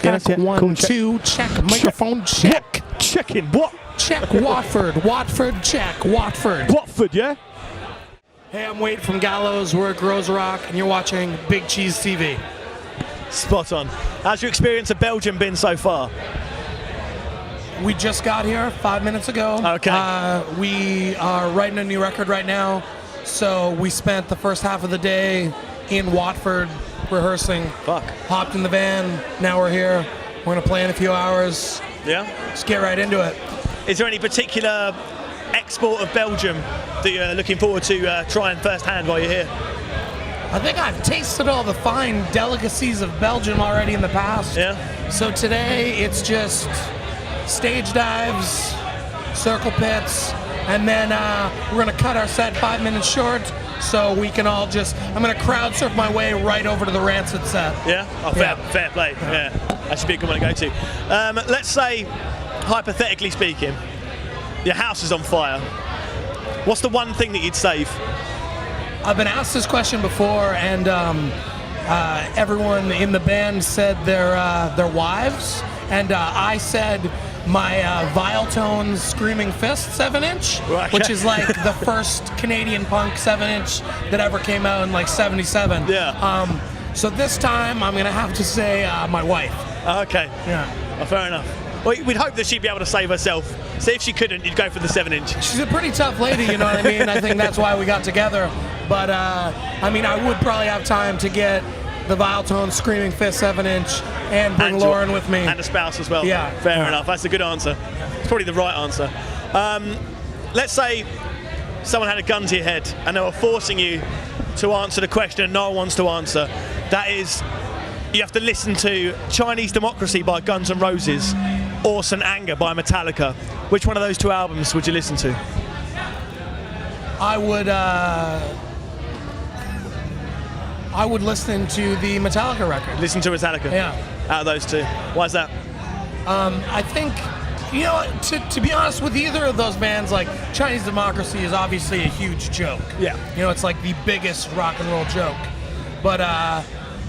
Check, one, cool, two, check. Microphone, check. Checking what? Check Watford. Watford, check. Watford. Watford, yeah? Hey, I'm Wade from Gallows. We're at Groezrock, and you're watching Big Cheese TV. Spot on. How's your experience of Belgium been so far? We just got here 5 minutes ago. Okay. We are writing a new record right now, so we spent the first half of the day in Watford rehearsing. Fuck. Hopped in the van. Now we're here. We're gonna play in a few hours. Yeah? Just get right into it. Is there any particular export of Belgium that you're looking forward to trying firsthand while you're here? I think I've tasted all the fine delicacies of Belgium already in the past. Yeah. So today it's just stage dives, circle pits, and then we're gonna cut our set 5 minutes short so we can all just, I'm gonna crowd surf my way right over to the Rancid set. Yeah? Oh, fair play. Yeah. That should be a good one to go to. Let's say, hypothetically speaking, your house is on fire. What's the one thing that you'd save? I've been asked this question before, and everyone in the band said their wives, and I said my Viletones Screaming Fist 7-inch, which is like the first Canadian punk 7-inch that ever came out in like '77. Yeah. So this time I'm gonna have to say my wife. Okay. Yeah. Oh, fair enough. Well, we'd hope that she'd be able to save herself. So if she couldn't, you'd go for the 7-inch. She's a pretty tough lady, you know what I mean? I think that's why we got together. But, I mean, I would probably have time to get the Viletones Screaming Fist 7-inch and bring Lauren with me. And a spouse as well. Yeah. Fair enough. That's a good answer. It's probably the right answer. Let's say someone had a gun to your head and they were forcing you to answer the question no one wants to answer. That is, you have to listen to Chinese Democracy by Guns N' Roses or St. Anger by Metallica. Which one of those two albums would you listen to? I would listen to the Metallica record. Listen to Metallica? Yeah. Out of those two. Why is that? I think, you know, to be honest with either of those bands, like Chinese Democracy is obviously a huge joke. Yeah. You know, it's like the biggest rock and roll joke. But,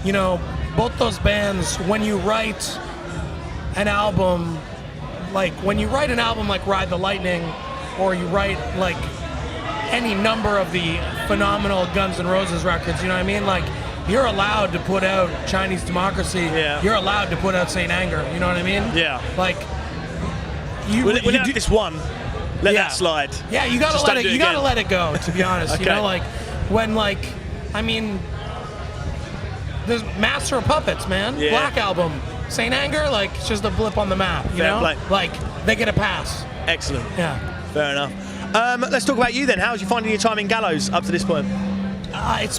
you know, both those bands, when you write an album like Ride the Lightning, or you write like any number of the phenomenal Guns N' Roses records, you know what I mean? Like, you're allowed to put out Chinese Democracy. Yeah. You're allowed to put out St. Anger, you know what I mean? Yeah. Like, We'll do this one. Let that slide. Yeah, you gotta let it. You gotta let it go. To be honest, Okay. you know, like when, like, I mean, there's Master of Puppets, man. Yeah. Black Album, St. Anger, like it's just a blip on the map. You know, play. like they get a pass. Excellent. Yeah. Fair enough. Let's talk about you then. How's you finding your time in Gallows up to this point? It's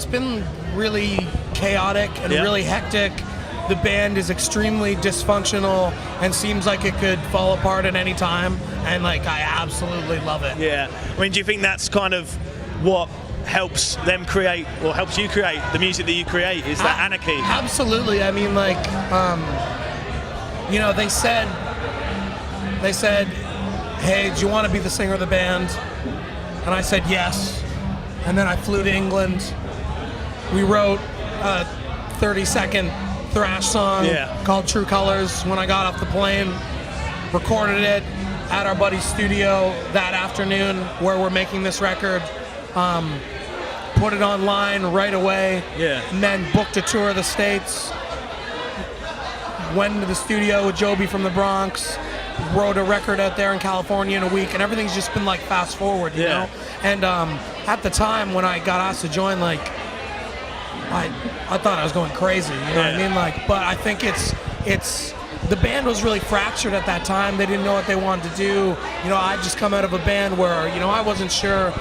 been really chaotic and really hectic. The band is extremely dysfunctional and seems like it could fall apart at any time. And like, I absolutely love it. Yeah. I mean, do you think that's kind of what helps them create, or helps you create the music that you create? Is that anarchy? Absolutely. I mean, like, you know, they said, hey, do you want to be the singer of the band? And I said yes. And then I flew to England. We wrote a 30-second thrash song called True Colors when I got off the plane, recorded it at our buddy's studio that afternoon where we're making this record, put it online right away, and then booked a tour of the States, went into the studio with Joby from the Bronx, wrote a record out there in California in a week, and everything's just been like fast forward, you know? And at the time when I got asked to join, like, I thought I was going crazy, you know what I mean? Like, but I think it's the band was really fractured at that time. They didn't know what they wanted to do. You know, I'd just come out of a band where, you know, I wasn't sure.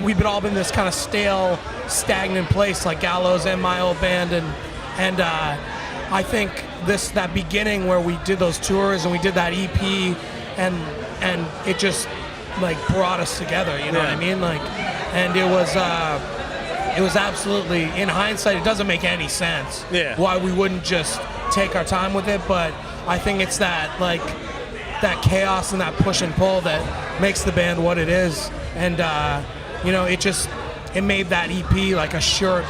We'd all been this kind of stale, stagnant place, like Gallows and my old band, and I think that beginning where we did those tours and we did that EP, and it just like brought us together, you know what I mean? Like, and it was absolutely, in hindsight, it doesn't make any sense why we wouldn't just take our time with it, but I think it's that, like, that chaos and that push and pull that makes the band what it is. And you know, it made that EP like a short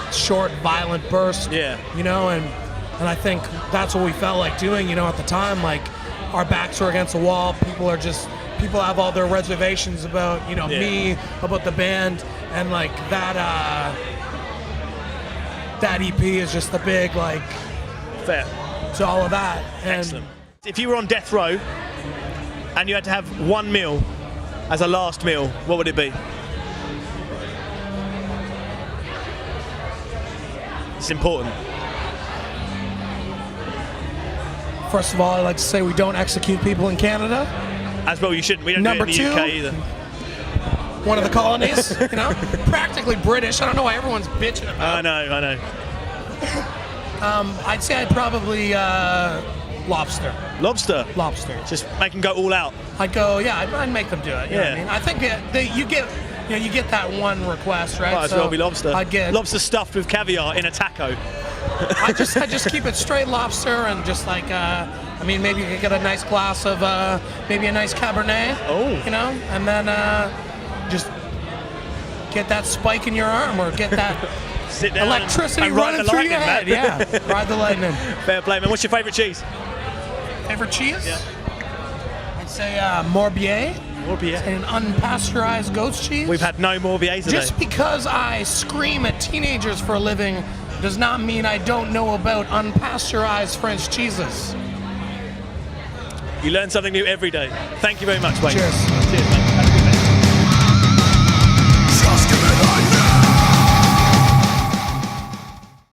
violent burst, you know, and And I think that's what we felt like doing, you know, at the time. Like, our backs were against the wall. People have all their reservations about, you know, me, about the band, and like that EP is just the big, like, fair to all of that. And excellent. If you were on death row and you had to have one meal as a last meal, what would it be? It's important. First of all, I'd like to say we don't execute people in Canada. As well, you shouldn't. We don't Number do it in the two, UK either. One of the colonies, you know, practically British. I don't know why everyone's bitching about it. I know. I'd say I'd probably lobster. Lobster? Lobster. Just make them go all out. I'd go, I'd make them do it. You know what I mean? I think you get that one request, right? Might as well be lobster. I'd get lobster stuffed with caviar in a taco. I just keep it straight lobster, and just like maybe you could get a nice glass of maybe a nice Cabernet. Oh. You know, and then just get that spike in your arm, or get that sit down electricity and ride running the through your lightning, head. man. Yeah, ride the lightning. Fair play, man. What's your favourite cheese? Favorite cheese? Yeah. I'd say Morbier. Morbier. An unpasteurized goat's cheese. We've had no Morbiers today. Just because I scream at teenagers for a living does not mean I don't know about unpasteurized French cheeses. You learn something new every day. Thank you very much, Wayne. Cheers. Cheers, man.